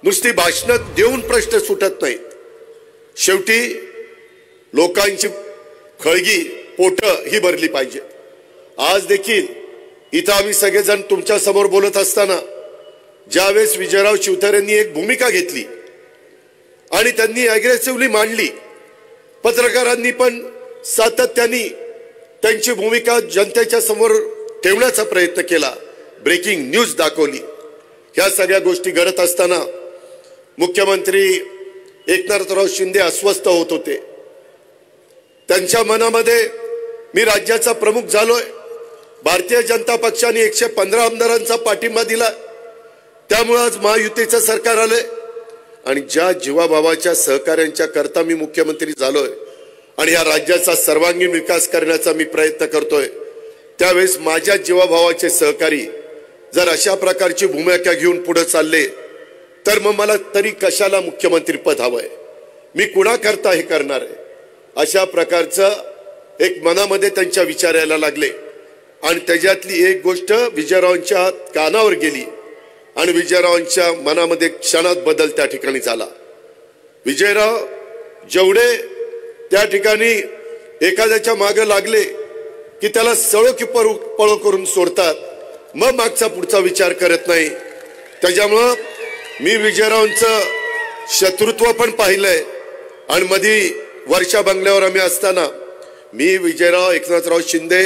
नुसती भाषण देऊन प्रश्न सुटत नाहीत. शेवटी लोकांची खळगी पोट ही भरली पाहिजे. आज देखील इथं आम्ही सगळेजण तुमच्या समोर बोलत असताना ज्यावेळेस विजयराव शिवतारेंनी एक भूमिका घेतली आणि त्यांनी अग्रेसिव्हली मांडली, पत्रकारांनी पण सातत्याने त्यांची भूमिका जनतेच्या समोर ठेवण्याचा प्रयत्न केला, ब्रेकिंग न्यूज दाखवली. ह्या सगळ्या गोष्टी घडत असताना मुख्यमंत्री एकनाथराव शिंदे अस्वस्थ होत होते. त्यांच्या मनामध्ये मी राज्याचा प्रमुख झालोय, भारतीय जनता पक्षाने 115 आमदारांचा पाठिंबा दिला, त्यामुळे आज महायुतीचं सरकार आलंय आणि ज्या जीवाभावाच्या सहकार्यांच्या करता मी मुख्यमंत्री झालोय आणि या राज्याचा सर्वांगीण विकास करण्याचा मी प्रयत्न करतोय, त्यावेळेस माझ्या जीवाभावाचे सहकारी जर अशा प्रकारची भूमिका घेऊन पुढे चालले तर मग मला तरी कशाला मुख्यमंत्री पद हवंय, मी कुणा करता हे करणार आहे, अशा प्रकारचं एक मनामध्ये त्यांच्या विचार यायला लागले. आणि त्याच्यातली एक गोष्ट विजयरावांच्या कानावर गेली आणि विजयरावांच्या मनामध्ये क्षणात बदल त्या ठिकाणी झाला. विजयराव जेवढे त्या ठिकाणी एखाद्याच्या मागे लागले की त्याला सळो की पळो करून सोडतात, मग मागचा पुढचा विचार करत नाही. त्याच्यामुळं मी विजयरावांचं शत्रुत्व पण पाहिलंय. आणि मध्ये वर्षा बंगल्यावर आम्ही असताना मी, विजयराव, एकनाथराव शिंदे,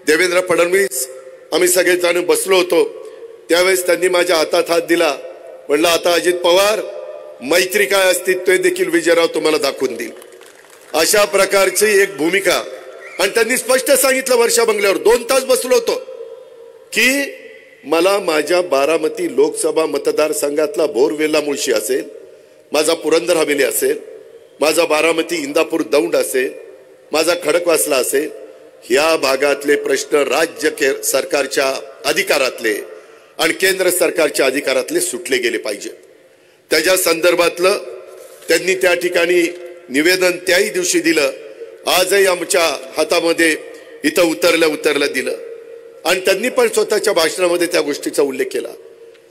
देवेंद्र फडणवीस आम्ही सगळेजण बसलो होतो. त्यावेळेस त्यांनी माझ्या हातात हात दिला, म्हणलं आता अजित पवार मैत्री काय असते ते देखील विजयराव तुम्हाला दाखवून देईल. अशा प्रकारची एक भूमिका. आणि त्यांनी स्पष्ट सांगितलं वर्षा बंगल्यावर 2 तास बसलो होतो की मला माझ्या बारामती लोकसभा मतदारसंघातला बोरवेल्ला मुळशी असेल, माझा पुरंदर हवेली असेल, माझा बारामती इंदापूर दौंड असेल, माझा खडकवासला असेल, या भागातले प्रश्न राज्य सरकारच्या अधिकारातले आणि केंद्र सरकारच्या अधिकारातले सुटले गेले पाहिजे. त्याच्या संदर्भातलं त्यांनी त्या ठिकाणी निवेदन त्याही दिवशी दिलं. आजही आमच्या हातामध्ये इथं उतरलं दिलं. आणि त्यांनी पण स्वतःच्या भाषणामध्ये त्या गोष्टीचा उल्लेख केला.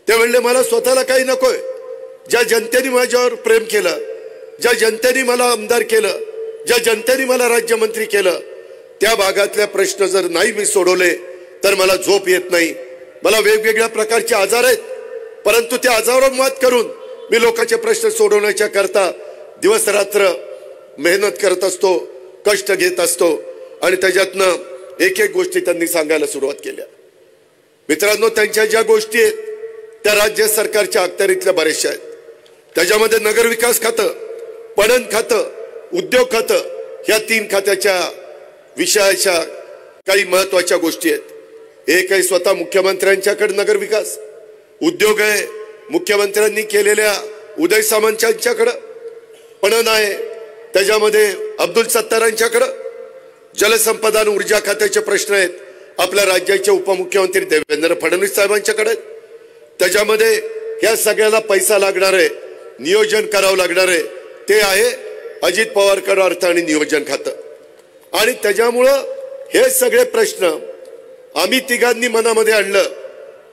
ते म्हणले मला स्वतःला काही नकोय, ज्या जनतेने माझ्यावर प्रेम केलं, ज्या जनतेने मला आमदार केलं, ज्या जनतेने मला राज्यमंत्री केलं, त्या भागातले प्रश्न जर नाही मी सोडवले तर मला झोप येत नाही. मला वेगवेगळ्या प्रकारचे आजार आहेत, परंतु त्या आजारावर मात करून मी लोकांचे प्रश्न सोडवण्याच्या करता दिवस रात्र मेहनत करत असतो, कष्ट घेत असतो. आणि त्याच्यातनं एक एक गोष्टी त्यांनी सांगायला सुरुवात केल्या. मित्रांनो, त्यांच्या ज्या गोष्टी आहेत त्या राज्य सरकारच्या अखत्यारीतल्या बऱ्याचशा आहेत. त्याच्यामध्ये नगरविकास खातं, पणन खातं, उद्योग खातं, ह्या 3 खात्याच्या विषयाच्या काही महत्वाच्या गोष्टी आहेत. एक आहे स्वतः मुख्यमंत्र्यांच्याकडे नगरविकास, उद्योग आहे मुख्यमंत्र्यांनी केलेल्या उदय सामंत यांच्याकडं, पणन आहे त्याच्यामध्ये अब्दुल सत्तारांच्याकडं, जलसंपदा आणि ऊर्जा खात्याचे प्रश्न आहेत आपल्या राज्याचे उपमुख्यमंत्री देवेंद्र फडणवीस साहेबांच्याकडे. त्याच्यामध्ये ह्या सगळ्याला पैसा लागणार आहे, नियोजन करावं लागणार आहे, ते आहे अजित पवारकडे अर्थ आणि नियोजन खातं. आणि त्याच्यामुळं हे सगळे प्रश्न आम्ही तिघांनी मनामध्ये आणलं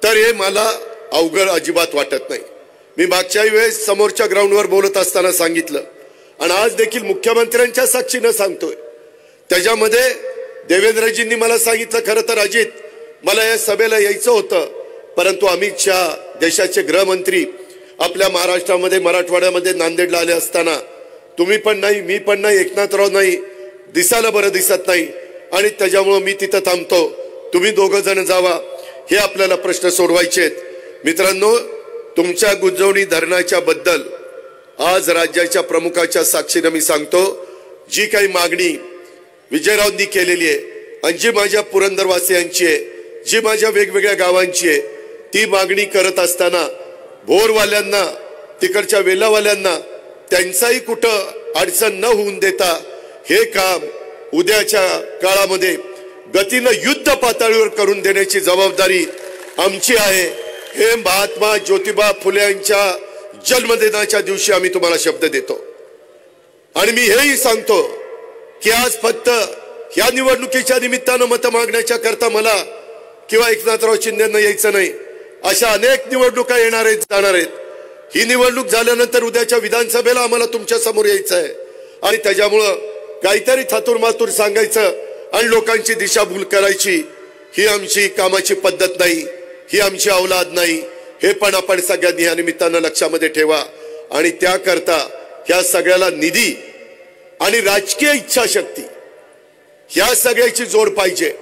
तर हे मला अवघड अजिबात वाटत नाही. मी मागच्या वेळेस समोरच्या ग्राउंडवर बोलत असताना सांगितलं आणि आज देखील मुख्यमंत्र्यांच्या साक्षीनं सांगतोय. त्याच्यामध्ये देवेंद्रजींनी मला सांगितलं, खरं तर अजित मला या सभेला यायचं होतं, परंतु अमित शहा देशाचे गृहमंत्री आपल्या महाराष्ट्रामध्ये मराठवाड्यामध्ये नांदेडला आले असताना तुम्ही पण नाही, मी पण नाही, एकनाथराव नाही, दिसायला बरं दिसत नाही आणि त्याच्यामुळे मी तिथं थांबतो, तुम्ही दोघं जण जावा, हे आपल्याला प्रश्न सोडवायचे आहेत. मित्रांनो, तुमच्या गुंजवणी धरणाच्या बद्दल आज राज्याच्या प्रमुखाच्या साक्षीने मी सांगतो, जी काही मागणी विजयरावांनी केलेली आहे आणि जी माझ्या पुरंदरवासियांची आहे, जी माझ्या वेगवेगळ्या गावांची आहे, ती मागणी करत असताना भोरवाल्यांना, तिकडच्या वेलावाल्यांना त्यांचाही कुठं अडचण न होऊन देता हे काम उद्याच्या काळामध्ये गतीनं युद्ध पातळीवर करून देण्याची जबाबदारी आमची आहे. हे महात्मा ज्योतिबा फुले यांच्या जन्मदिनाच्या दिवशी आम्ही तुम्हाला शब्द देतो. आणि मी हेही सांगतो की आज फक्त या निवडणुकीच्या निमित्तानं मत मागण्याच्या करता मला किंवा एकनाथराव शिंदेंना यायचं नाही. अशा अनेक निवडणुका येणार आहेत, जाणार आहेत. ही निवडणूक झाल्यानंतर उद्याच्या विधानसभेला आम्हाला तुमच्या समोर यायचं आहे आणि त्याच्यामुळं काहीतरी थातूरमातूर सांगायचं आणि लोकांची दिशाभूल करायची ही आमची कामाची पद्धत नाही, ही आमची अवलाद नाही, हे पण आपण सगळ्यांनी या निमित्तानं लक्षामध्ये ठेवा। आणि त्याकरता ह्या सगळ्याला निधी आणि राजकीय इच्छाशक्ती ह्या सगळ्याची जोड पाहिजे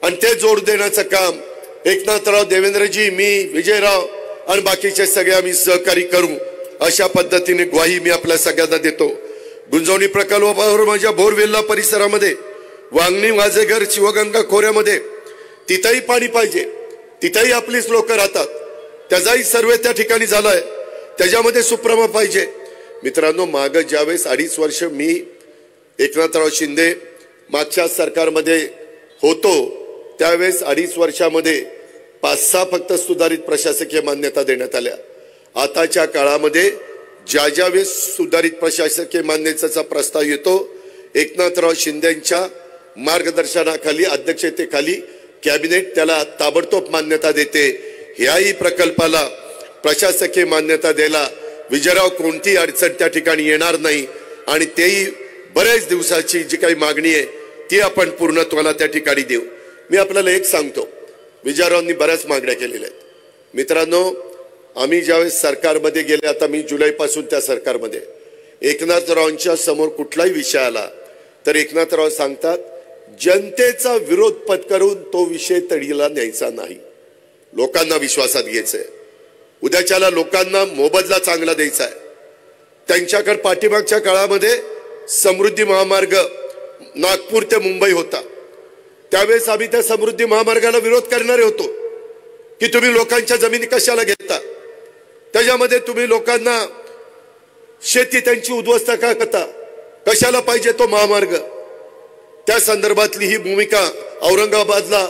आणि ते जोड देण्याचं काम एकनाथराव, देवेंद्रजी, मी, विजयराव आणि बाकीचे सगळे आम्ही सहकारी करू अशा पद्धतीने ग्वाही मी आपल्या सगळ्यांना देतो। गुंजवणी प्रकल्पावर माझ्या बोरवेल्ला परिसरामध्ये वांगणी, वाजेघर, शिवगंगा खोऱ्यामध्ये तिथेही पाणी पाहिजे, तिथेही आपलीच लोक राहतात, त्याचाही सर्वे त्या ठिकाणी झालाय, त्याच्यामध्ये सुप्रमा पाहिजे। मित्रांनो, माग ज्यावेळेस 2.5 वर्ष मी एकनाथराव शिंदे मागच्या सरकारमध्ये होतो त्यावेळेस 2.5 वर्षामध्ये 5-6 फक्त सुधारित प्रशासकीय मान्यता देण्यात आल्या। आताच्या काळामध्ये ज्या वेळेस सुधारित प्रशासकीय मान्यतेचा प्रस्ताव येतो एकनाथराव शिंदेंच्या मार्गदर्शनाखाली, अध्यक्षतेखाली कॅबिनेट त्याला ताबडतोब मान्यता देते। ह्याही प्रकल्पाला प्रशासकीय मान्यता द्यायला विजयराव कोणती अडचण त्या ठिकाणी येणार नाही आणि तेही बरेच दिवसाची जी काही मागणी आहे ती आपण पूर्णत्वाला त्या ठिकाणी देऊ। मी आपल्याला एक सांगतो, विजयरावांनी बऱ्याच मागण्या केलेल्या आहेत। मित्रांनो, आम्ही ज्यावेळेस सरकारमध्ये गेले, आता मी जुलैपासून त्या सरकारमध्ये, एकनाथरावांच्या समोर कुठलाही विषय आला तर एकनाथराव सांगतात जनतेचा विरोध पत्करून तो विषय तडीला न्यायचा नाही, लोकांना विश्वासात घ्यायचंय, उद्याच्याला लोकांना मोबदला चांगला द्यायचा आहे। त्यांच्याकडे पाठीमागच्या काळामध्ये समृद्धी महामार्ग नागपूर ते मुंबई होता, त्यावेळेस आम्ही त्या समृद्धी महामार्गाला विरोध करणारे होतो की तुम्ही लोकांच्या जमिनी कशाला घेता, त्याच्यामध्ये तुम्ही लोकांना शेती त्यांची उद्ध्वस्त का करता, कशाला पाहिजे तो महामार्ग। त्या संदर्भातली ही भूमिका औरंगाबादला,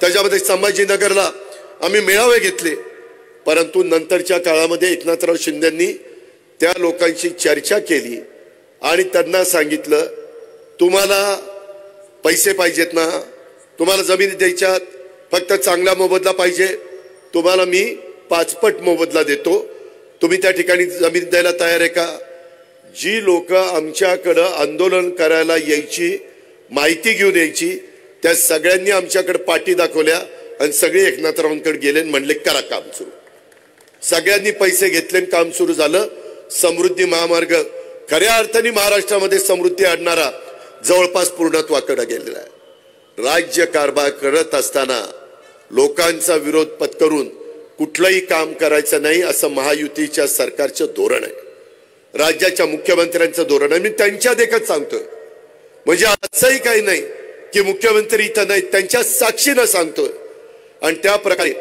त्याच्यामध्ये संभाजीनगरला आम्ही मेळावे घेतले, परंतु नंतरच्या काळामध्ये एकनाथराव शिंदेंनी त्या लोकांशी चर्चा केली आणि त्यांना सांगितलं तुम्हाला पैसे पाहिजेत ना, तुम्हाला जमीन द्यायच्यात, फक्त चांगला मोबदला पाहिजे, तुम्हाला मी 5 पट मोबदला देतो, तुम्ही त्या ठिकाणी जमीन द्यायला तयार आहे का। जी लोक आमच्याकडे आंदोलन करायला यायची, माहिती घेऊन यायची, त्या सगळ्यांनी आमच्याकडे पाठी दाखवल्या आणि सगळे एकनाथरावांकडे गेले आणि म्हणले करा काम सुरू। सगळ्यांनी पैसे घेतले, काम सुरू झालं। समृद्धी महामार्ग खऱ्या अर्थाने महाराष्ट्रामध्ये समृद्धी आणणारा जवळपास पूर्णत्वाकडे गेलेला आहे। राज्य कारभार करत असताना लोकांचा विरोध पत्करून कुठलंही काम करायचं नाही असं महायुतीच्या सरकारचं धोरण आहे, राज्याच्या मुख्यमंत्र्यांचं धोरण आहे। मी त्यांच्या देखत सांगतोय, म्हणजे असंही काही नाही की मुख्यमंत्री इथं नाही, त्यांच्या साक्षीनं सांगतोय। आणि त्या प्रकारे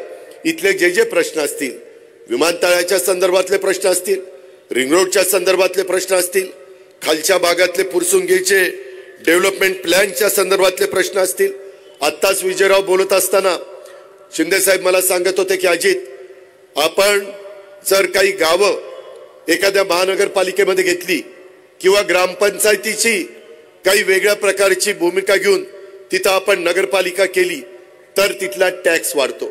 इथले जे प्रश्न असतील, विमानतळाच्या संदर्भातले प्रश्न असतील, रिंग रोडच्या संदर्भातले प्रश्न असतील, खालच्या भागातले पुरसुंगीचे डेव्हलपमेंट प्लॅनच्या संदर्भातले प्रश्न असतील। आत्ताच विजयराव बोलत असताना शिंदे साहेब मला सांगत होते की अजित, आपण जर काही गावं एखाद्या महानगरपालिकेमध्ये घेतली किंवा ग्रामपंचायतीची काही वेगळ्या प्रकारची भूमिका घेऊन तिथं आपण नगरपालिका केली तर तिथला टॅक्स वाढतो।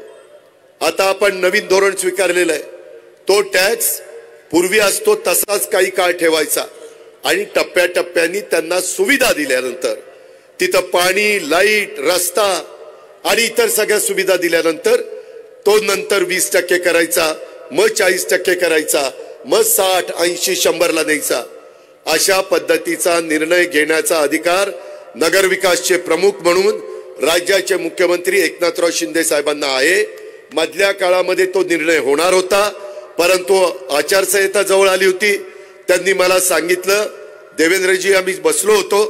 आता आपण नवीन धोरण स्वीकारलेलं आहे, तो टॅक्स पूर्वी असतो तसाच काही काळ ठेवायचा आणि टप्प्याटप्प्याने त्यांना सुविधा दिल्यानंतर, तिथं पाणी, लाईट, रस्ता आणि इतर सगळ्या सुविधा दिल्यानंतर तो नंतर 20% करायचा, मग 40% करायचा, मग 60, 80, 100ला द्यायचा। अशा पद्धतीचा निर्णय घेण्याचा अधिकार नगरविकासचे प्रमुख म्हणून राज्याचे मुख्यमंत्री एकनाथराव शिंदे साहेबांना आहे। मधल्या काळामध्ये तो निर्णय होणार होता, परंतु आचारसंहिता जवळ आली होती। त्यांनी मला सांगितलं, देवेंद्रजी आम्ही बसलो होतो,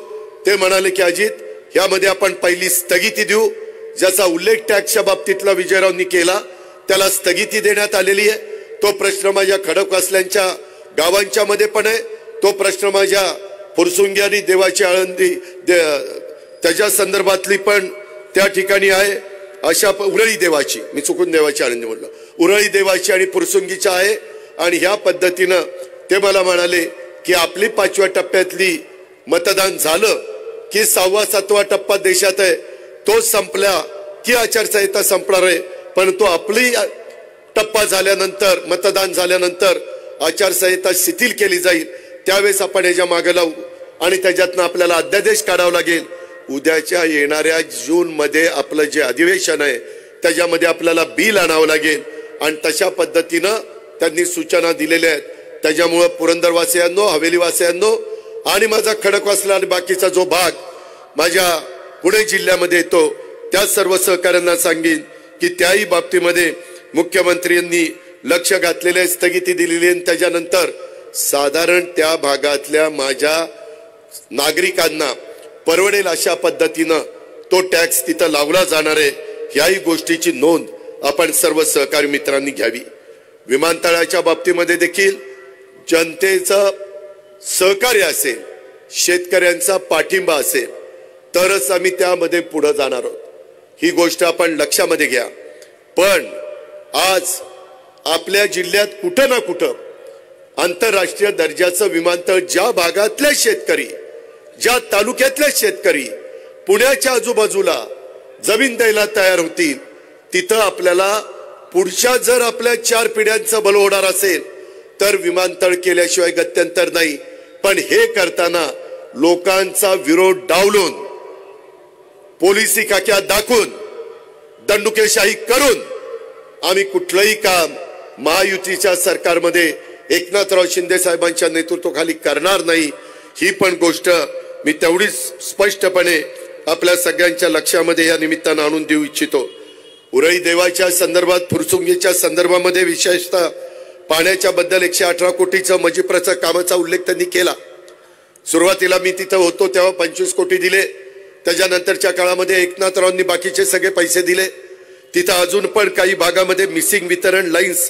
ते म्हणाले की अजित, यामध्ये आपण पहिली स्थगिती देऊ, ज्याचा उल्लेख टॅक्सच्या बाबतीतला विजयरावांनी केला त्याला स्थगिती देण्यात आलेली आहे। तो प्रश्न माझ्या खडकवासल्यांच्या गावांच्या मध्ये पण आहे, तो प्रश्न माझ्या फुरसुंगी आणि देवाची आळंदी त्याच्या संदर्भातली पण त्या ठिकाणी आहे। अशा उरळी देवाची, मी चुकून देवाची आळंदी म्हटलं, उरळी देवाची आणि फुरसुंगीची आहे। आणि ह्या पद्धतीनं ते मला म्हणाले की आपली 5व्या टप्प्यातली मतदान झालं की 6वा 7वा टप्पा देशात आहे, तो संपला की आचारसंहिता संपणार आहे, परंतु आपली टप्पा झाल्यानंतर मतदान झाल्यानंतर आचारसंहिता शिथिल केली जाईल त्यावेळेस आपण याच्या मागे लावू आणि त्याच्यातनं आपल्याला अध्यादेश काढावा लागेल। उद्याच्या येणाऱ्या जून मध्ये आपलं जे अधिवेशन आहे त्याच्यामध्ये आपल्याला बिल आणावं लागेल आणि तशा पद्धतीनं त्यांनी सूचना दिलेल्या आहेत। त्याच्यामुळे पुरंदरवासियांनो, हवेलीवासियांनो आणि माझा खडकवासला आणि बाकीचा जो भाग माझ्या पुणे जिल्ह्यामध्ये येतो त्या सर्व सहकाऱ्यांना सांगेन की त्याही बाबतीमध्ये मुख्यमंत्र्यांनी लक्ष घातलेले, स्थगिती दिलेली आणि त्याच्यानंतर साधारण त्या भागातल्या माझ्या नागरिकांना परवडेल अशा पद्धतीनं तो टॅक्स तिथं लावला जाणार आहे। याही गोष्टीची नोंद आपण सर्व सहकारी मित्रांनी घ्यावी। विमानतळाच्या बाबतीमध्ये देखील जनतेचं सहकार्य असेल, शेतकऱ्यांचा पाठिंबा असेल तरच आम्ही त्यामध्ये पुढे जाणार आहोत। ही गोष्ट आपण लक्षामध्ये घ्या। पण आज आपल्या जिल्ह्यात कुठं ना कुठं आंतरराष्ट्रीय दर्जाचं विमानतळ ज्या भागातले शेतकरी, ज्या तालुक्यातले शेतकरी पुण्याच्या आजूबाजूला जमीन द्यायला तयार होतील तिथं आपल्याला पुढच्या जर आपल्या 4 पिढ्यांचा बल होणार असेल तर विमानतळ केल्याशिवाय गत्यंतर नाही। पण हे करताना लोकांचा विरोध डावलून, पोलिसी खाक्यात दाखवून, दंडुकेशाही करून आम्ही कुठलंही काम महायुतीच्या सरकारमध्ये एकनाथराव शिंदे साहेबांच्या नेतृत्वाखाली करणार नाही। ही पण गोष्ट मी तेवढीच स्पष्टपणे आपल्या सगळ्यांच्या लक्षामध्ये या निमित्तानं आणून देऊ इच्छितो। उरई देवाच्या संदर्भात, फुरसुंगीच्या संदर्भामध्ये विशेषतः पाण्याच्या बद्दल 118 कोटीचं मजिप्रचा कामाचा उल्लेख त्यांनी केला। सुरुवातीला मी तिथं होतो तेव्हा 25 कोटी दिले, त्याच्यानंतरच्या काळामध्ये एकनाथरावांनी बाकीचे सगळे पैसे दिले। तिथं अजून पण काही भागामध्ये मिसिंग वितरण लाईन्स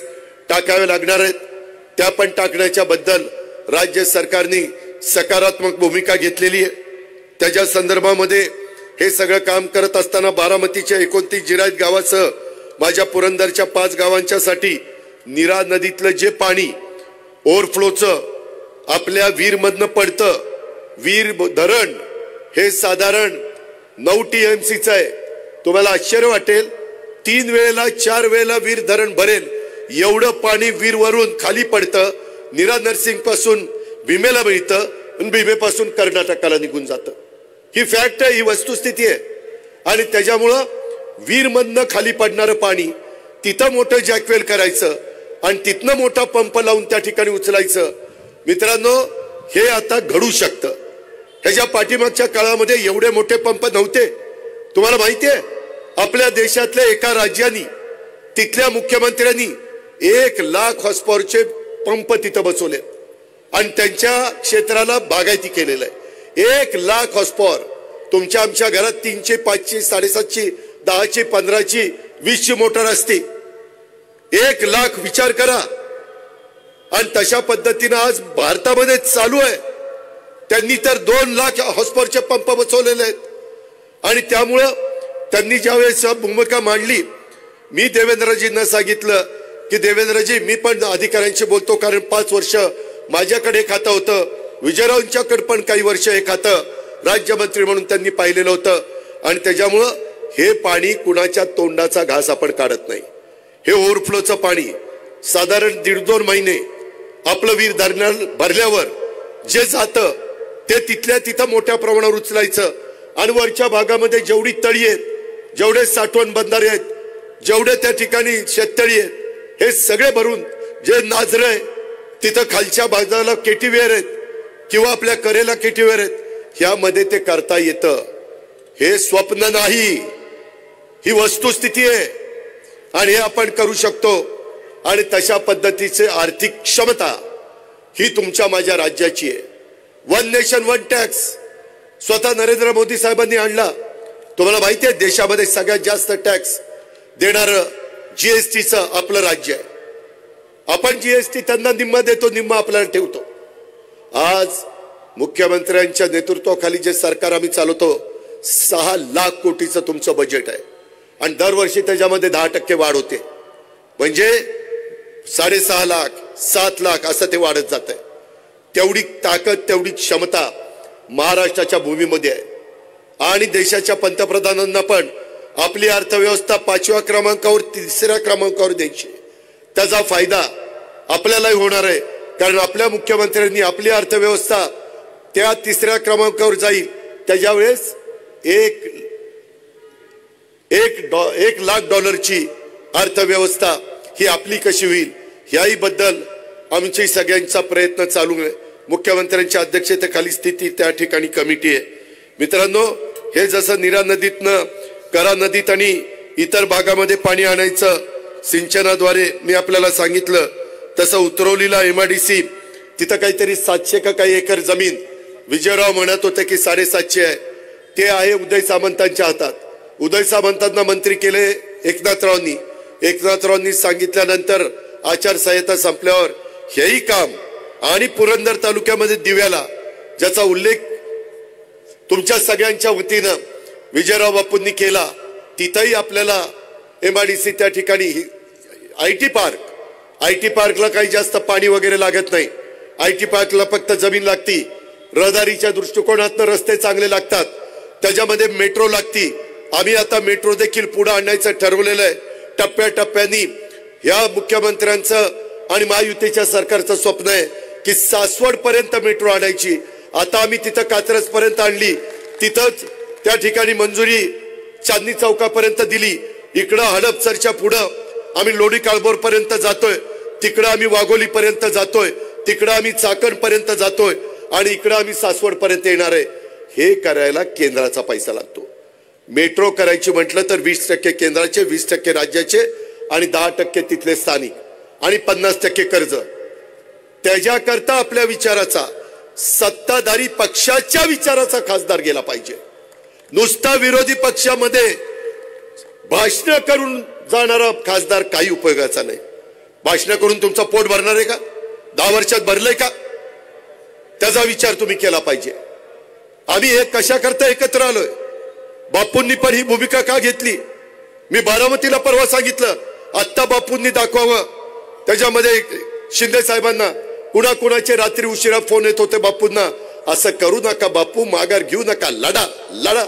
टाकावे लागणार आहेत, त्या पण टाकण्याच्या बद्दल राज्य सरकारने सकारात्मक भूमिका घेतलेली आहे। त्याच्या संदर्भामध्ये हे सगळं काम करत असताना बारामतीच्या 29 जिरायत गावासह माझ्या पुरंदरच्या 5 गावांच्यासाठी नीरा नदीतलं जे पाणी ओव्हरफ्लोचं आपल्या वीरमधनं पडतं, वीर धरण हे साधारण 9 TMCचं आहे। तुम्हाला आश्चर्य वाटेल, 3 वेळेला 4 वेळेला वीर धरण भरेल एवढं पाणी वीरवरून खाली पडतं, नीरा नर्सिंग पासून भीमेला मिळतं आणि भीमेपासून कर्नाटकाला निघून जातं। ही फॅक्ट आहे, ही वस्तुस्थिती आहे। आणि त्याच्यामुळं वीरमधनं खाली पडणारं पाणी तिथं मोठं जॅकवेल करायचं आणि तिथनं मोठा पंप लावून त्या ठिकाणी उचलायचं। मित्रांनो, हे आता घडू शकतं। ह्याच्या पाठीमागच्या काळामध्ये एवढे मोठे पंप नव्हते। तुम्हाला माहिती आहे, आपल्या देशातल्या एका राज्याने, तिथल्या मुख्यमंत्र्यांनी 1 लाख हॉर्सपॉवरचे पंप तिथं बसवले आणि त्यांच्या क्षेत्राला बागायती केलेलं आहे। 1 लाख हॉर्सपॉवर। तुमच्या आमच्या घरात 3ची, 5ची, 7.5ची, 10ची, 15ची, 20ची मोटर असते। 1 लाख विचार करा। आणि तशा पद्धतीनं आज भारतामध्ये चालू आहे। त्यांनी तर 2 लाख हॉर्सपॉवरचे पंप बसवलेले आहेत। आणि त्यामुळं त्यांनी ज्यावेळेस भूमिका मांडली, मी देवेंद्रजींना सांगितलं की देवेंद्रजी, मी पण अधिकाऱ्यांशी बोलतो, कारण 5 वर्ष माझ्याकडे खातं होतं, विजयरावांच्याकडे पण काही वर्ष हे खातं राज्यमंत्री म्हणून त्यांनी पाहिलेलं होतं। आणि त्याच्यामुळं हे पाणी कुणाच्या तोंडाचा घास आपण काढत नाही। हे ओव्हरफ्लोचं पाणी साधारण 1.5-2 महिने आपलं वीर धरण भरल्यावर जे जातं ते तिथल्या तिथं मोठ्या प्रमाणावर उचलायचं आणि वरच्या भागामध्ये जेवढी तळी आहेत, जेवढे साठवण बंधारे आहेत, जेवढे त्या ठिकाणी शेततळी आहेत, हे सगळे भरून जे नाझरं आहे तिथं खालच्या बाजूला केटीवेअर आहेत किंवा आपल्या करेला केटीवेअर आहेत, ह्यामध्ये ते करता येतं। हे स्वप्न नाही, ही वस्तुस्थिती आहे आणि हे आपण करू शकतो। आणि तशा पद्धतीचे आर्थिक क्षमता ही तुमच्या माझ्या राज्याची आहे। 1 नेशन 1 टॅक्स स्वतः नरेंद्र मोदी साहेबांनी आणला। तुम्हाला माहिती आहे, देशामध्ये सगळ्यात जास्त टॅक्स देणारं GSTचं आपलं राज्य आहे। आपण GST त्यांना निम्मा देतो, निम्मा आपल्याला ठेवतो। आज मुख्यमंत्र्यांच्या नेतृत्वाखाली जे सरकार आम्ही चालवतो, 6 लाख कोटीचं तुमचं बजेट आहे आणि दरवर्षी त्याच्यामध्ये 10% वाढ होते। म्हणजे 6.5 लाख, 7 लाख असं ते वाढत जात आहे। तेवढी ताकद, तेवढी क्षमता महाराष्ट्राच्या भूमीमध्ये आहे। आणि देशाच्या पंतप्रधानांना पण आपली अर्थव्यवस्था 5व्या क्रमांकावर 3ऱ्या क्रमांकावर द्यायची। त्याचा फायदा आपल्यालाही होणार आहे, कारण आपल्या मुख्यमंत्र्यांनी आपली अर्थव्यवस्था त्या तिसऱ्या क्रमांकावर जाईल त्याच्या वेळेस एक लाख डॉलरची अर्थव्यवस्था ही आपली कशी होईल याही बद्दल आमची सगळ्यांचा प्रयत्न चालू आहे। मुख्यमंत्र्यांच्या अध्यक्षतेखाली स्थिती त्या ठिकाणी कमिटी आहे। मित्रांनो, हे जसं नीरा नदीतनं करा नदीत आणि इतर भागामध्ये पाणी आणायचं सिंचनाद्वारे मी आपल्याला सांगितलं, तसं उतरवलीला MIDC तिथं काहीतरी 700 का काही एकर जमीन विजयराव म्हणत होते की 750 आहे, ते आहे उदय सामंतांच्या हातात। उदय सामंतांना मंत्री केले एकनाथरावांनी सांगितल्यानंतर आचारसंहिता संपल्यावर हेही काम आणि पुरंदर तालुक्यामध्ये दिव्याला ज्याचा उल्लेख तुमच्या सगळ्यांच्या वतीनं विजयराव बापूंनी केला, तिथंही आपल्याला MIDC त्या ठिकाणी IT पार्कला काही जास्त पाणी वगैरे लागत नाही। IT पार्कला फक्त जमीन लागती, रहदारीच्या दृष्टिकोनातून रस्ते चांगले लागतात, त्याच्यामध्ये मेट्रो लागती। आम्ही आता मेट्रो देखील पुढे आणण्याचं ठरवलेलं आहे। टप्प्याटप्प्यानी या मुख्यमंत्र्यांचं आणि महायुतीच्या सरकारचं स्वप्न आहे की सासवड पर्यंत मेट्रो आणायची। आता आम्ही तिथं कात्रज पर्यंत आणली, तिथंच त्या ठिकाणी मंजुरी चांदणी चौकापर्यंत दिली। इकडं हडपसरच्या पुढं आम्ही लोणी काळभोर पर्यंत जातोय, तिकडं आम्ही वाघोली पर्यंत जातोय, तिकडं आम्ही चाकण पर्यंत जातोय आणि इकडं आम्ही सासवड पर्यंत येणार आहे। हे करायला केंद्राचा पैसा लागतो। मेट्रो करायची म्हटलं तर 20% केंद्राचे, 20% राज्याचे आणि 10% तिथले स्थानिक आणि 50% कर्ज। त्याच्याकरता आपल्या विचाराचा, सत्ताधारी पक्षाच्या विचाराचा खासदार गेला पाहिजे। नुसता विरोधी पक्षामध्ये भाषण करून जाणारा खासदार काही उपयोगाचा नाही। भाषण करून तुमचं पोट भरणार आहे का? 10 वर्षात भरलंय का? त्याचा विचार तुम्ही केला पाहिजे। आम्ही हे कशा करता एकत्र आलोय? बापूंनी पण ही भूमिका का घेतली? मी बारामतीला परवा सांगितलं, आत्ता बापूंनी दाखवावं। त्याच्यामध्ये शिंदे साहेबांना कुणाकुणाचे रात्री उशिरा फोन येत होते बापूंना, असं करू नका बापू, माघार घेऊ नका, लढा।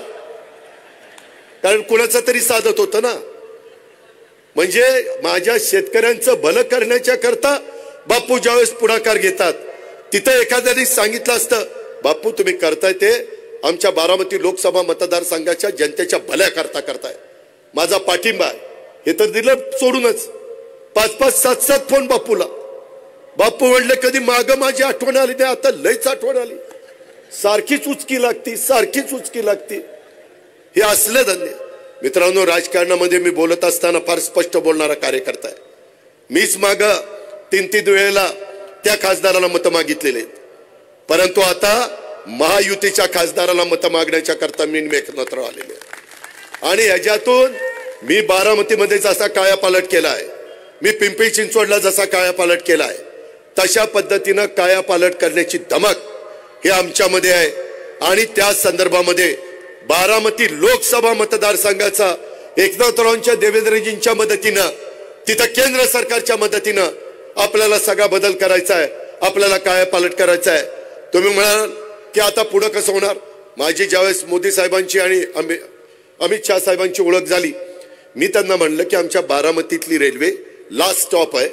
कारण कुणाचं तरी साधत होतं ना। म्हणजे माझ्या शेतकऱ्यांचं भलं करण्याच्या करता बापू ज्यावेळेस पुढाकार घेतात, तिथं एखाद्याने सांगितलं असतं, बापू तुम्ही करताय ते आमच्या बारामती लोकसभा मतदारसंघाच्या जनतेच्या भल्या करताय, माझा पाठिंबा आहे, हे तर दिलं सोडूनच 5-5, 7-7 फोन बापूला। बापू म्हणले कधी माग माझी आठवण आली नाही, आता लयच आठवण आली, सारखीच उचकी लागती। हे असलं धन्य। मित्रांनो, राजकारणामध्ये मी बोलत असताना फार स्पष्ट बोलणारा कार्यकर्ता आहे। मीच माग 3-3 वेळेला त्या खासदाराला मत मागितलेले आहेत, परंतु आता महायुतीच्या खासदाराला मत मागण्याच्या करता मी एकनाथराव आलेले आणि ह्याच्यातून मी बारामतीमध्ये जसा कायापालट केला आहे, मी पिंपरी चिंचवडला जसा कायापालट केला आहे, तशा पद्धतीनं कायापालट करण्याची धमक हे आमच्यामध्ये आहे। आणि त्या संदर्भामध्ये बारामती लोकसभा मतदारसंघाचा एकनाथरावांच्या देवेंद्रजींच्या मदतीनं, तिथं केंद्र सरकारच्या मदतीनं आपल्याला सगळा बदल करायचा आहे, आपल्याला कायापालट करायचा आहे। तुम्ही म्हणाल की आता पुढे कसं होणार? माझी ज्यावेळेस मोदी साहेबांची आणि अमित शाह साहेबांची ओळख झाली, मी त्यांना म्हणलं की आमच्या बारामतीतली रेल्वे लास्ट स्टॉप आहे,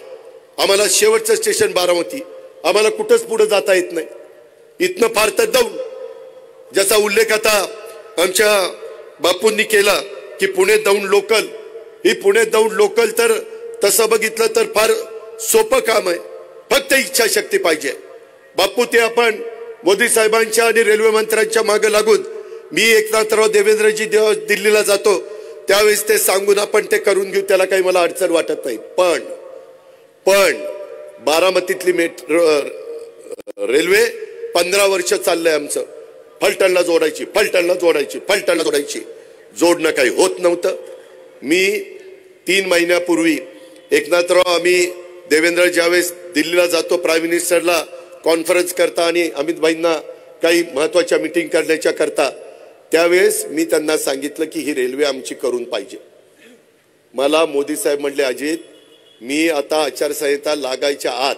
आम्हाला शेवटचं स्टेशन बारामती, आम्हाला कुठंच पुढे जाता येत नाही, इथनं फार तर दौंड, ज्याचा उल्लेख आता आमच्या बापूंनी केला की पुणे दौंड लोकल, ही पुणे दौंड लोकल तर तसं बघितलं तर फार सोपं काम आहे, फक्त इच्छाशक्ती पाहिजे। बापू ते आपण मोदी साहेबांच्या आणि रेल्वे मंत्र्यांच्या मागे लागून मी एकनाथराव देवेंद्रजी दिल्लीला जातो त्यावेळेस ते सांगून आपण ते करून घेऊ, त्याला काही मला अडचण वाटत नाही। पण बारामतीतली रेल्वे 15 वर्ष चाललंय आमचं, फलटणला जोडायची, जोडणं काही होत नव्हतं। मी 3 महिन्यापूर्वी एकनाथराव, आम्ही देवेंद्र ज्यावेळेस दिल्लीला जातो प्राईम मिनिस्टरला कॉन्फरन्स करता आणि अमित भाईंना काही महत्वाच्या मीटिंग करण्याच्या करता, त्यावेळेस मी त्यांना सांगितलं की ही रेल्वे आमची करून पाहिजे। मला मोदी साहेब म्हणले, अजित मी आता आचारसंहिता लागायच्या आत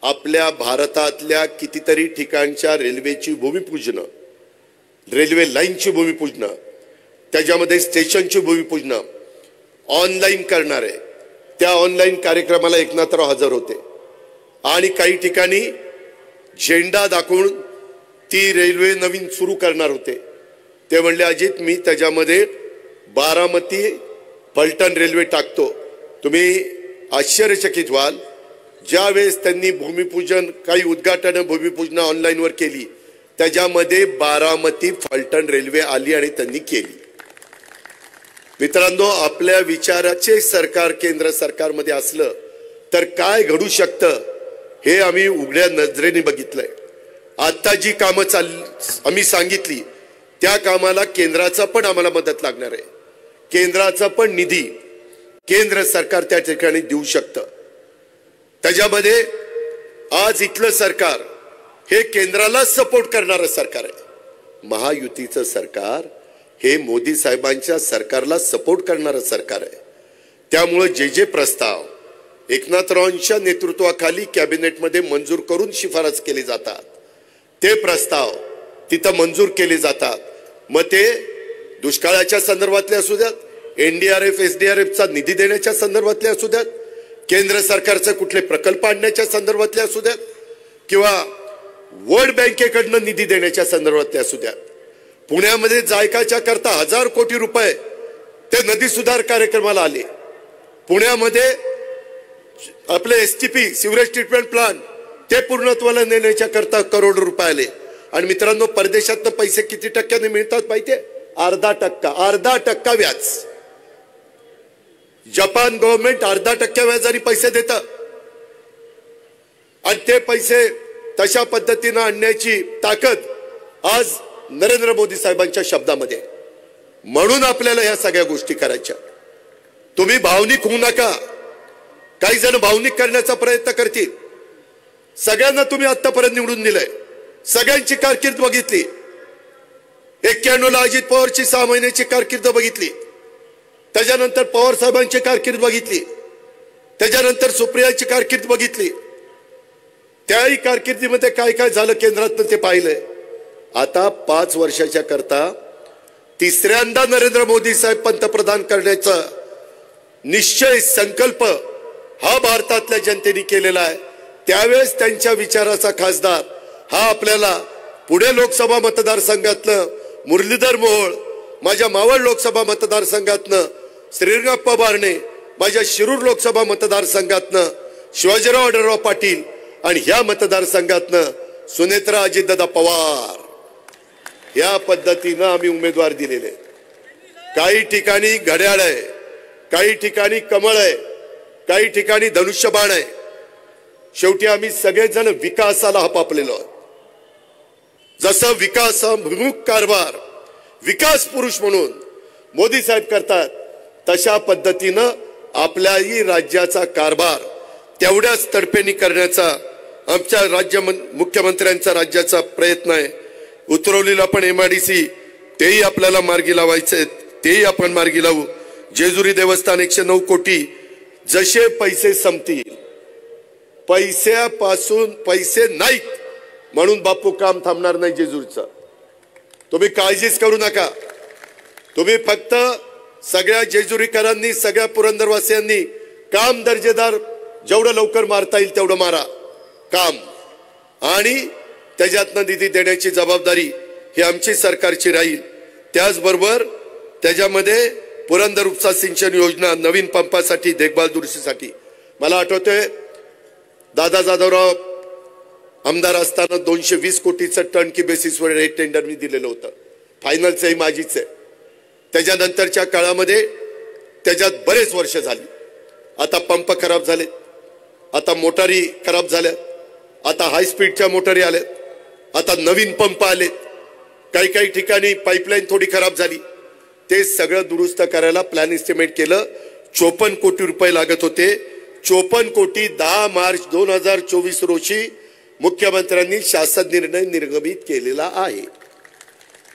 आपल्या भारतातल्या कितीतरी ठिकाणच्या रेल्वेची भूमिपूजन, रेल्वे लाईनची भूमिपूजन, त्याच्यामध्ये स्टेशनची भूमिपूजन ऑनलाईन करणार आहे, त्या ऑनलाईन कार्यक्रमाला एकनाथराव हजर होते आणि काही ठिकाणी झेंडा दाखवून ती रेल्वे नवीन सुरू करणार होते। ते म्हणले अजित मी त्याच्यामध्ये बारामती फलटण रेल्वे टाकतो। तुम्ही आश्चर्यचकित व्हाल, ज्यावेळेस त्यांनी भूमिपूजन काही उद्घाटन भूमिपूजन ऑनलाईन वर केली त्याच्यामध्ये बारामती फलटण रेल्वे आली आणि त्यांनी केली। मित्रांनो, आपल्या विचाराचे सरकार केंद्र सरकारमध्ये असलं तर काय घडू शकतं हे आम्ही उघड्या नजरेने बघितलंय। आता जी कामं आम्ही सांगितली त्या कामाला केंद्राचा पण आम्हाला मदत लागणार आहे। केंद्राचा पण निधी केंद्र सरकार त्या ठिकाणी देऊ शकतं। त्याच्यामध्ये आज इथलं सरकार हे केंद्राला सपोर्ट करणारं सरकार आहे। महायुतीचं सरकार हे मोदी साहेबांच्या सरकारला सपोर्ट करणारं सरकार आहे। त्यामुळे जे जे प्रस्ताव एकनाथरावांच्या नेतृत्वाखाली कॅबिनेटमध्ये मंजूर करून शिफारस केली जातात ते प्रस्ताव तिथं मंजूर केले जातात। मग ते दुष्काळाच्या संदर्भातले असू द्यात, NDRF SDRFचा निधी देण्याच्या संदर्भातले असू द्यात, केंद्र सरकारचे कुठले प्रकल्प आणण्याच्या संदर्भातले असू द्यात किंवा वर्ल्ड बँकेकडनं निधी देण्याच्या संदर्भातले असू द्यात। पुण्यामध्ये जायकाच्या करता 1000 कोटी रुपये ते नदी सुधार कार्यक्रमाला आले। पुण्यामध्ये आपले STP सिवरेज ट्रीटमेंट प्लांट ते पूर्णत्वाला नेण्याच्या करता करोड रुपये आले। आणि मित्रांनो, परदेशातनं पैसे किती टक्क्याने मिळतात माहितीये? 0.5% व्याज। जपान गव्हर्नमेंट 0.5% व्याजाने पैसे देतं आणि ते पैसे तशा पद्धतीने आणण्याची ताकद आज नरेंद्र मोदी साहेबांच्या शब्दामध्ये। म्हणून आपल्याला ह्या सगळ्या गोष्टी करायच्या। तुम्ही भावनिक होऊ नका। काही जण भावनिक करण्याचा प्रयत्न करतील। सगळ्यांना तुम्ही आतापर्यंत निवडून दिलंय, सगळ्यांची कारकीर्द बघितली। 91 ला अजित पवारची 6 महिन्याची कारकीर्द बघितली, त्याच्यानंतर पवार साहेबांची कारकीर्द बघितली, त्याच्यानंतर सुप्रियाची कारकीर्द बघितली। त्याही कारकिर्दीमध्ये काय काय झालं केंद्रात ते पाहिलंय। आता 5 वर्षाच्या करता तिसऱ्यांदा नरेंद्र मोदी साहेब पंतप्रधान करण्याचा निश्चय संकल्प हा भारतातल्या जनतेने केलेला आहे। त्यावेळेस त्यांच्या विचाराचा खासदार हा आपल्याला पुणे लोकसभा मतदारसंघातलं मुरलीधर मोहोळ, माझ्या मावळ लोकसभा मतदारसंघातनं श्रीरंगप्पा बारणे, माझ्या शिरूर लोकसभा मतदारसंघातनं शिवाजीराव आढळराव पाटील आणि ह्या मतदारसंघातनं सुनेत्रा अजितदादा पवार, या पद्धतीनं आम्ही उमेदवार दिलेले। काही ठिकाणी घड्याळ आहे, काही ठिकाणी कमळ आहे, काही ठिकाणी धनुष्यबाण आहे। शेवटी आम्ही सगळेजण विकासाला हपापलेलो आहोत। जसं विकासाभिमुख कारभार विकास पुरुष म्हणून मोदी साहेब करतात तशा पद्धतीनं आपल्याही राज्याचा कारभार तेवढ्याच तडफेने करण्याचा आमच्या मुख्यमंत्र्यांचा राज्याचा प्रयत्न आहे। उतरवलीला पण MIDC तेही आपल्याला मार्गी लावायचे, तेही आपण मार्गी लावू। जेजुरी देवस्थान 109 कोटी, जसे पैसे संपतील पैशापासून पैसे नाहीत म्हणून बापू काम थांबणार नाही जेजुरीचं। तुम्ही काळजीच करू नका। तुम्ही फक्त सगळ्या जेजुरीकरांनी, सगळ्या पुरंदरवासियांनी काम दर्जेदार जेवढं लवकर मारता येईल तेवढं मारा काम, आणि त्याच्यातनं निधी देण्याची जबाबदारी ही आमची सरकारची राहील। त्याचबरोबर त्याच्यामध्ये पुरंदर उपसा सिंचन योजना, नवीन पंपासाठी, देखभाल दुरुस्तीसाठी, मला आठवतंय दादा जाधवराव आमदार असताना 220 कोटीचं टर्नकी बेसिसवर रेट टेंडर मी दिलेलं होतं। फायनलचंही माझीच आहे। त्याच्यानंतरच्या काळामध्ये त्याच्यात बरेच वर्ष झाली। आता पंप खराब झाले, आता मोटारी खराब झाल्या, आता हाय स्पीडच्या मोटारी आल्या, आता नवीन पंप आले, काही काही ठिकाणी पाईपलाईन थोडी खराब झाली। ते सगळं दुरुस्त करायला प्लॅन एस्टिमेट केलं, 54 कोटी रुपये लागत होते। 54 कोटी 10 मार्च 2024 रोजी मुख्यमंत्र्यांनी शासन निर्णय निर्गमित केलेला आहे।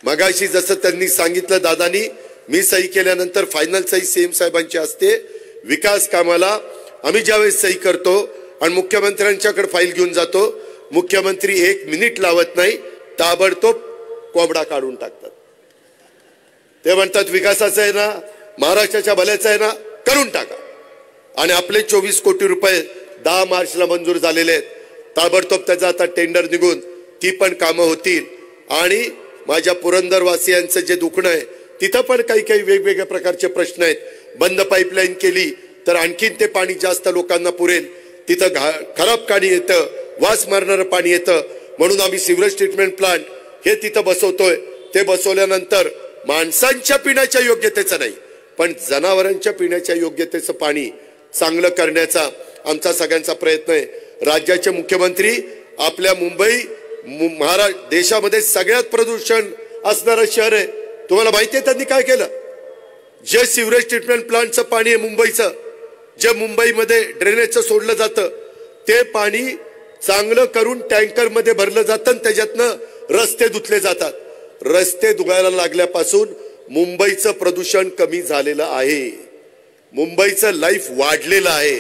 मगाशी जसं त्यांनी सांगितलं दादानी, मी सही केल्यानंतर फायनल सही सीएम साहेबांची असते। विकास कामाला आम्ही ज्यावेळेस सही करतो आणि मुख्यमंत्र्यांच्याकडे फाईल घेऊन जातो, मुख्यमंत्री 1 मिनिट लावत नाही, ताबडतोब कोंबडा काढून टाकतात। ते म्हणतात विकासाचं आहे ना, महाराष्ट्राच्या भल्याचं आहे ना, करून टाका। आणि आपले 24 कोटी रुपये 10 मार्चला मंजूर झालेले आहेत. ताबडतोब त्याचा आता टेंडर निघून ती पण कामं होतील. आणि माझ्या पुरंदरवासियांचं जे दुखणं आहे तिथं पण काही काही वेगवेगळ्या प्रकारचे प्रश्न आहेत. बंद पाईपलाईन केली तर आणखीन ते पाणी जास्त लोकांना पुरेल. तिथं खराब पाणी येतं, वास मारणारं पाणी येतं. म्हणून आम्ही सिवरेज ट्रीटमेंट प्लांट हे तिथं बसवतोय. ते बसवल्यानंतर माणसांच्या पिण्याच्या योग्यतेचं नाही पण जनावरांच्या पिण्याच्या योग्यतेचं पाणी चांगलं करण्याचा आमचा सगळ्यांचा प्रयत्न आहे. राज्याचे मुख्यमंत्री आपल्या मुंबई महाराष्ट्र देशामध्ये सगळ्यात प्रदूषण असणारं शहर आहे. तुम्हाला माहिती आहे त्यांनी काय केलं? जे सिवरेज ट्रीटमेंट प्लांटचं पाणी आहे मुंबईचं, जे मुंबईमध्ये ड्रेनेजचं सोडलं जातं ते पाणी चांगलं करून टँकर मध्ये भरलं जातं आणि त्याच्यातनं रस्ते धुतले जातात. रस्ते धुवायला लागल्यापासून मुंबईचं प्रदूषण कमी झालेलं आहे. मुंबईचं लाईफ वाढलेलं आहे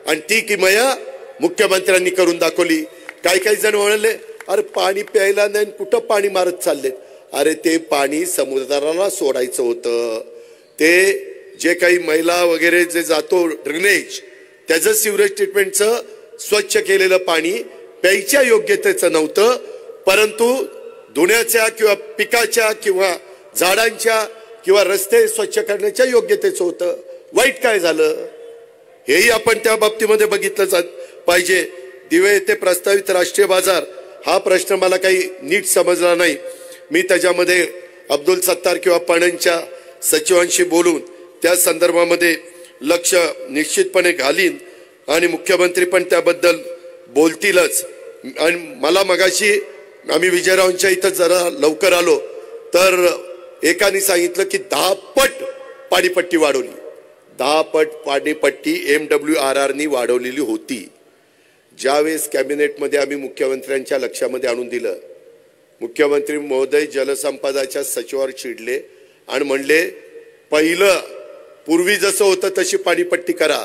आणि ती किमया मुख्यमंत्र्यांनी करून दाखवली. काही काही जण म्हणाले अरे पाणी प्यायला नाही कुठं पाणी मारत चाललेत. अरे ते पाणी समुद्राला सोडायचं होतं. ते जे काही मैला वगैरे जे जातो ड्रेनेज त्याचं सिवरेज ट्रीटमेंटचं स्वच्छ केलेलं पाणी प्यायच्या योग्यतेचं नव्हतं परंतु धुण्याच्या किंवा पिकाच्या किंवा झाडांच्या किंवा रस्ते स्वच्छ करण्याच्या योग्यतेचं होतं. वाईट काय झालं हेही आपण त्या बाबतीमध्ये बघितलं पाहिजे. दिवे येथे प्रस्तावित राष्ट्रीय बाजार हा प्रश्न मला काही नीट समजला नाही. मी त्याच्यामध्ये अब्दुल सत्तार किंवा पणनच्या सचिवांशी बोलून त्या संदर्भामध्ये लक्ष निश्चितपणे घालीन आणि मुख्यमंत्री पण त्याबद्दल बोलतीलच. आणि मला मगाशी आम्ही विजयरावांच्या इथं जरा लवकर आलो तर एकाने सांगितलं की 10 पट पाणीपट्टी वाढवली. 10 पट पाणीपट्टी MWRRनी वाढवलेली होती. ज्यावेळेस कॅबिनेटमध्ये आम्ही मुख्यमंत्र्यांच्या लक्षामध्ये आणून दिलं, मुख्यमंत्री महोदय जलसंपदाच्या सचिवावर चिडले आणि म्हणले पहिलं पूर्वी जसं होतं तशी पाणीपट्टी करा.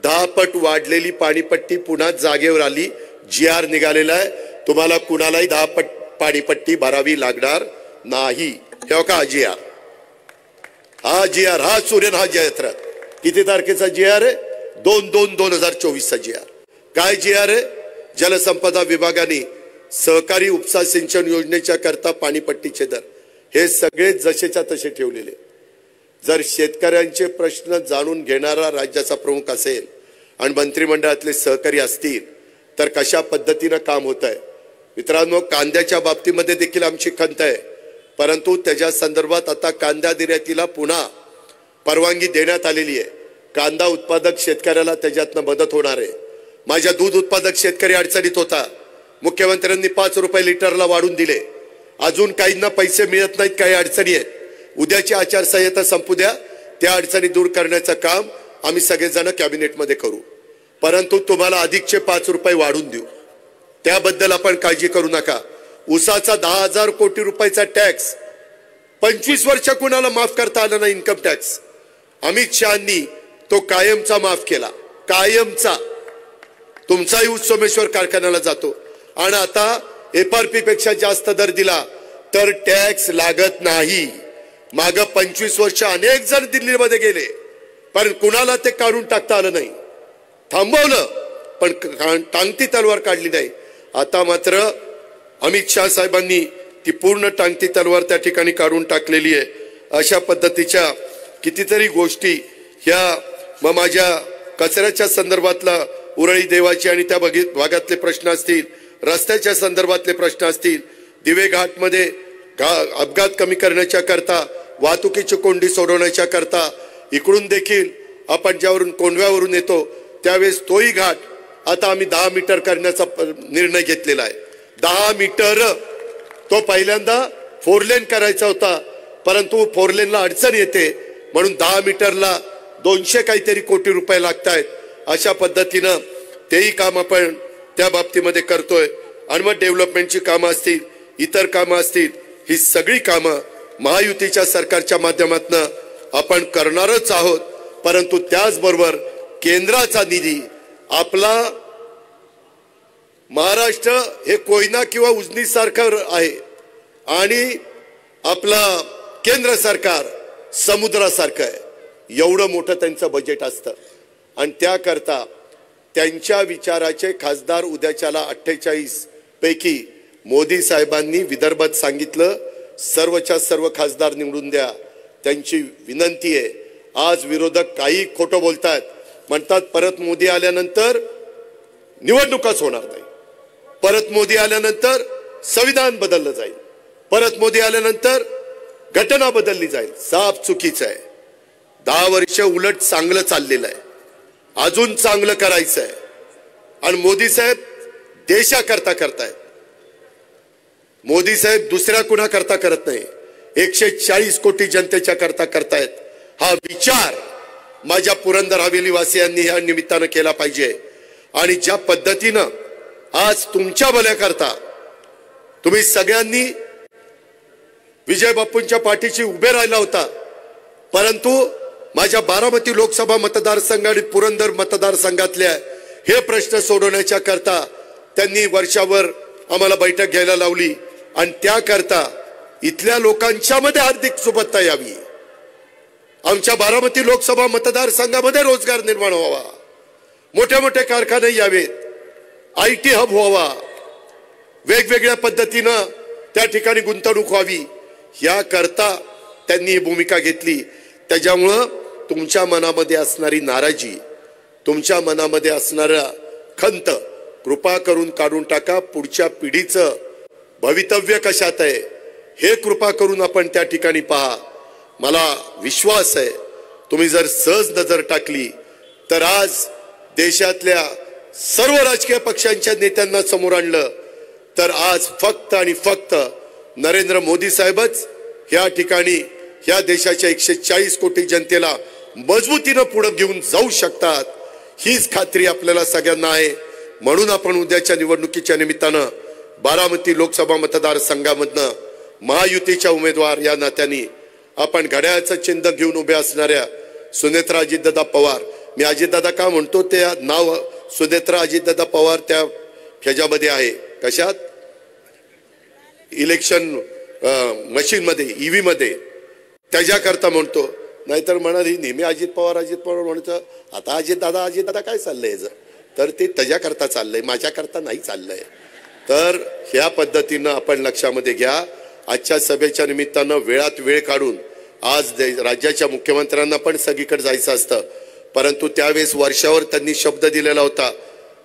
10 पट वाढलेली पाणीपट्टी पुन्हा जागेवर आली. GR निघालेला आहे. तुम्हाला कुणालाही 10 पट पाणीपट्टी भरावी लागणार नाही. हे का GR हा GR हा सूर्यन हा जयत्रथ किती तारखेचा GR आहे? 2/2/2024 GR. काय GR आहे? जलसंपदा विभागाने सहकारी उपसा सिंचन योजनेच्या करता पाणीपट्टीचे दर हे सगळे जसेच्या तसे ठेवलेले. जर शेतकऱ्यांचे प्रश्न जाणून घेणारा राज्याचा प्रमुख असेल आणि मंत्रिमंडळातले सहकारी असतील तर कशा पद्धतीने काम होत आहे. मित्रांनो कांद्याच्या बाबतीमध्ये देखील आमची खंत आहे परंतु त्याच्या संदर्भात आता कांदा निर्यातीला पुन्हा परवानगी देण्यात आलेली आहे. कांदा उत्पादक शेतकऱ्याला त्याच्यातनं मदत होणार आहे. माझ्या दूध उत्पादक शेतकरी अडचणीत होता. मुख्यमंत्र्यांनी 5 रुपये लिटरला वाढून दिले. अजून काहींना पैसे मिळत नाहीत, काही अडचणी आहेत. उद्याची आचारसंहिता संपू द्या, त्या अडचणी दूर करण्याचं काम आम्ही सगळेजण कॅबिनेटमध्ये करू. परंतु तुम्हाला अधिकचे 5 रुपये वाढून देऊ त्याबद्दल आपण काळजी करू नका. ऊसाचा 10,000 कोटी रुपयाचा टॅक्स 25 वर्ष कुणाला माफ करता आला नाही. इन्कम टॅक्स अमित शहानी तो कायमचा माफ केला. कायमचा तुमचाही ऊस सोमेश्वर कारखान्याला जातो आणि आता FRP पेक्षा जास्त दर दिला तर टॅक्स लागत नाही. माग 25 वर्ष अनेक जण दिल्लीमध्ये गेले पण कुणाला ते काढून टाकता आलं नाही. थांबवलं पण टांगती तलवार काढली नाही. आता मात्र अमित शाह साहेबांनी ती पूर्ण टांगती तलवार त्या ठिकाणी काढून टाकलेली आहे. अशा पद्धतीच्या कितीतरी गोष्टी ह्या माझ्या कचऱ्याच्या संदर्भातला उरळी देवाची आणि त्या भागातले प्रश्न असतील, रस्त्याच्या संदर्भातले प्रश्न असतील, दिवे घाटमध्ये अपघात कमी करण्याच्या करता, वाहतुकीची कोंडी सोडवण्याच्या करता इकडून देखील आपण ज्यावरून कोंडव्यावरून येतो त्यावेळेस तोही घाट आता आम्ही 10 मीटर करण्याचा निर्णय घेतलेला आहे. 10 मीटर तो पहिल्यांदा 4 लेन करायचा होता परंतु 4 लेनला अडचण येते म्हणून 10 मीटरला 200 काहीतरी कोटी रुपये लागतायत. अशा पद्धतीनं तेही काम आपण त्या बाबतीमध्ये करतोय. आणि मग डेव्हलपमेंटची कामं असतील, इतर कामं असतील, ही सगळी कामं महायुतीच्या सरकारच्या माध्यमातून आपण करणारच आहोत. परंतु त्याचबरोबर केंद्राचा निधी आपला महाराष्ट्र हे कोयना किंवा उजनी सारखं आहे आणि आपला केंद्र सरकार समुद्रासारखं आहे. एवढं मोठं त्यांचं बजेट असतं आणि त्याकरता त्यांच्या विचाराचे खासदार उद्याच्याला 48 पैकी मोदी साहेबांनी विदर्भात सांगितलं सर्वच्या सर्व खासदार निवडून द्या. त्यांची विनंती आहे. आज विरोधक काही खोटं बोलतात, म्हणतात परत मोदी आल्यानंतर निवडणुकाच होणार नाही, परत मोदी आल्यानंतर संविधान बदललं जाईल, परत मोदी आल्यानंतर घटना बदलली जाईल. साफ चुकीचं आहे. 10 वर्ष उलट चांगलं चाललेलं आहे, अजून चांगलं करायचं आहे. आणि मोदी साहेब देशाकरता करतायत. मोदी साहेब दुसऱ्या कुणा करता करत नाही, 140 कोटी जनतेच्या करता करतायत. हा विचार माझ्या पुरंदर हवेली वासियांनी या निमित्तानं केला पाहिजे. आणि ज्या पद्धतीनं आज तुमच्या भल्याकरता तुम्ही सगळ्यांनी विजय बापूंच्या पाठीशी उभे राहिला होता, परंतु माझ्या बारामती लोकसभा मतदारसंघ आणि पुरंदर मतदारसंघातल्या हे प्रश्न सोडवण्याच्या करता त्यांनी वर्षावर आम्हाला बैठक घ्यायला लावली. आणि त्याकरता इथल्या लोकांच्या मध्ये हार्दिक सुबत्ता यावी, आमच्या बारामती लोकसभा मतदारसंघामध्ये रोजगार निर्माण व्हावा, मोठे मोठे कारखाने यावेत, IT हब व्हावा, वेगवेगळ्या पद्धतीनं त्या ठिकाणी गुंतवणूक व्हावी, याकरता त्यांनी ही भूमिका घेतली. त्याच्यामुळं तुमच्या मनामध्ये असणारी नाराजी, तुमच्या मनामध्ये असणारा खंत कृपा करून काढून टाका. पुढच्या पिढीचं भवितव्य कशात आहे हे कृपा करून आपण त्या ठिकाणी पहा. मला विश्वास आहे तुम्ही जर सहज नजर टाकली तर आज देशातल्या सर्व राजकीय पक्षांच्या नेत्यांना समोर आणलं तर आज फक्त आणि फक्त नरेंद्र मोदी साहेबच या ठिकाणी या देशाच्या 140 कोटी जनतेला मजबूतीनं पुढे घेऊन जाऊ शकतात, हीच खात्री आपल्याला सगळ्यांना आहे. म्हणून आपण उद्याच्या निवडणुकीच्या निमित्तानं बारामती लोकसभा मतदारसंघामधनं महायुतीच्या उमेदवार या नात्याने आपण घड्याळाचं चिन्ह घेऊन उभे असणाऱ्या सुनेत्रा अजितदादा पवार, मी अजितदादा का म्हणतो ते नाव सुनेत्रा अजितदादा पवार त्या ह्याच्यामध्ये आहे, कशात इलेक्शन मशीन मध्ये EV मध्ये, त्याच्याकरता म्हणतो. नाहीतर म्हणाल ही नेहमी अजित पवार म्हणतो. आता अजितदादा काय चाललंय तर ते त्याच्याकरता चाललंय, माझ्याकरता नाही चाललंय. तर ह्या पद्धतीनं आपण लक्षामध्ये घ्या. आजच्या सभेच्या निमित्तानं वेळात वेळ काढून आज राज्याच्या मुख्यमंत्र्यांना पण सगळीकडे जायचं असतं, परंतु त्यावेळेस वर्षावर त्यांनी शब्द दिलेला होता.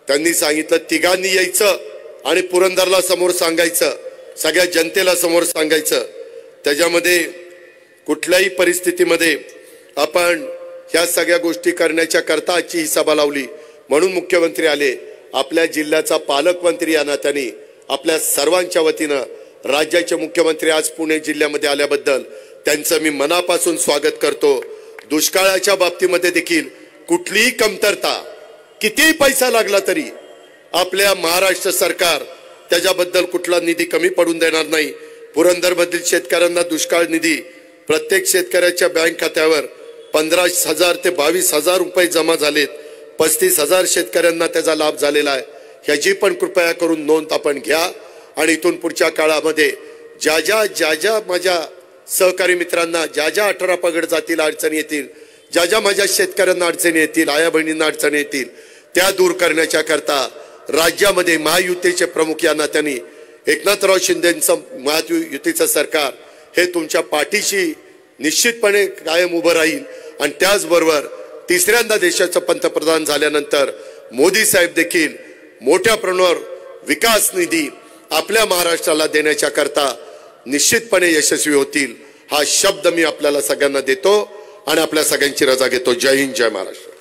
त्यांनी सांगितलं तिघांनी यायचं आणि पुरंदरला समोर सांगायचं, सगळ्या जनतेला समोर सांगायचं. त्याच्यामध्ये कुठल्याही परिस्थितीमध्ये आपण ह्या सगळ्या गोष्टी करण्याच्या करता आजची ही सभा लावली. म्हणून मुख्यमंत्री आले. आपल्या जिल्ह्याचा पालकमंत्री या नात्याने आपल्या सर्वांच्या वतीनं राज्याचे मुख्यमंत्री आज पुणे जिल्ह्यामध्ये आल्याबद्दल त्यांचं मी मनापासून स्वागत करतो. दुष्काळाच्या बाबतीमध्ये देखील कुठलीही कमतरता, कितीही पैसा लागला तरी आपल्या महाराष्ट्र सरकार त्याच्याबद्दल कुठला निधी कमी पडून देणार नाही. पुरंदरमधील शेतकऱ्यांना दुष्काळ निधी प्रत्येक शेतकऱ्याच्या बँक खात्यावर 15,000 ते 22,000 रुपये जमा झालेत. 35,000 शेतकऱ्यांना त्याचा लाभ झालेला आहे. ह्याची पण कृपया करून नोंद आपण घ्या. आणि इथून पुढच्या काळामध्ये ज्या ज्या माझ्या सहकारी मित्रांना ज्या 18 पगड जातील अडचणी येतील, ज्या माझ्या शेतकऱ्यांना अडचणी येतील, आया बहिणींना अडचणी येतील, त्या दूर करण्याच्या करता राज्यामध्ये महायुतीचे प्रमुख या नात्याने एकनाथराव शिंदेंचं महायुतीचं सरकार हे तुमच्या पाठीशी निश्चितपणे कायम उभं राहील. आणि त्याचबरोबर तिसऱ्यांदा देशाचं पंतप्रधान झाल्यानंतर मोदी साहेब देखील मोठ्या प्रमाणावर विकास निधी आपल्या महाराष्ट्राला देण्याच्या करता निश्चितपणे यशस्वी होतील. हा शब्द मी आपल्याला सगळ्यांना देतो आणि आपल्या सगळ्यांची रजा घेतो. जय हिंद, जय महाराष्ट्र.